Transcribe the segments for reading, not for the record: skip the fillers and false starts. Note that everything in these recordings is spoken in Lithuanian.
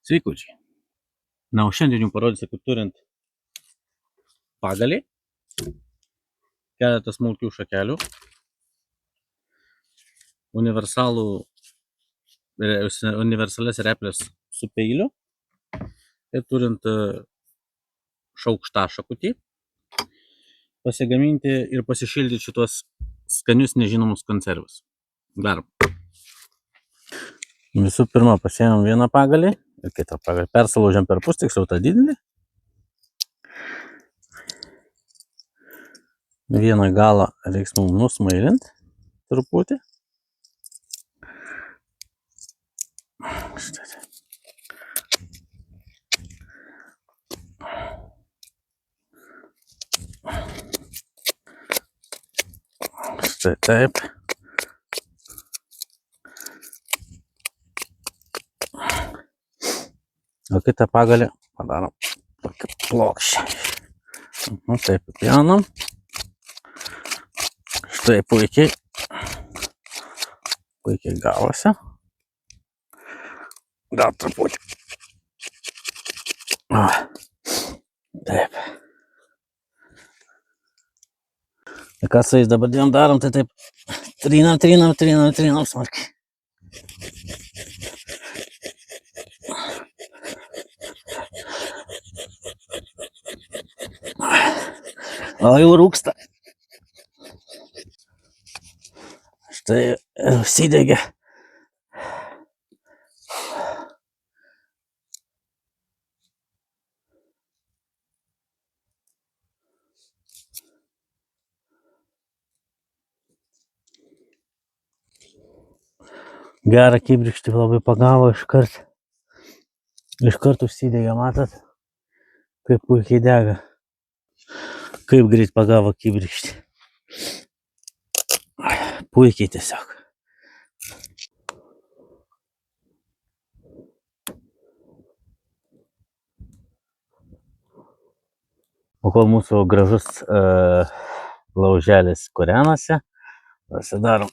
Sveikučiai. Na, o šiandien jums parodysiu, kaip turint pagalį, keletą smulkių šakelių, universalias replės su peiliu ir turint šaukštašakutį, pasigaminti ir pasišildyti šitos skanius nežinomus konservus. Darom. Visų pirma, pasiėmėm vieną pagalį ir kitą pagalį. Persalaužiam per pus, tiksliau tą didelį. Vieną galą reiks mums nusmailint truputį. Štai. Štai taip. O kitą pagalį padarom tokį plokščią. Taip, pjaunam. Štai puikiai gavosi. Dar truputį. Taip. Ir ką su jais dabar dviem darom, tai taip trinam smarkiai. O jau rūksta. Štai užsidegė. Gerą kibirkštį labai pagavo iškart. Iškart užsidegė, matot, kaip puikiai dega. Kaip greit pagavo kibirkštį. Puikiai tiesiog. O kol mūsų gražus lauželis kūrenasi, pasidarom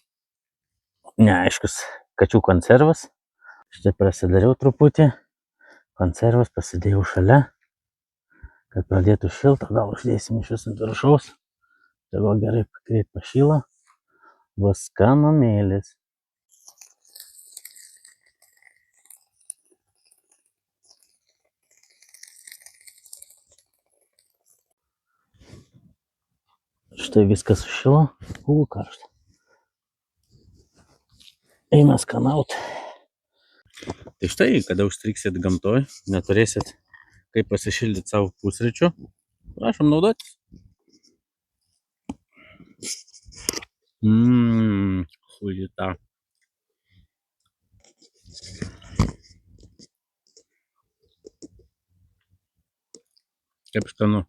neaiškus kačių konservas. Štai prasidariau truputį. Konservas pasidėjau šalia, kad pradėtų šiltą. Gal uždėsim iš vis ant viršaus. Tegul gerai greit pašyla. Bus skanumėlis. Štai viskas sušilo. Karšta. Eina skanaut. Tai štai, kada užstriksit gamtoj, neturėsit kaip pasišildyti savo pusryčių, prašom naudotis. Chujita. Kaip skanu.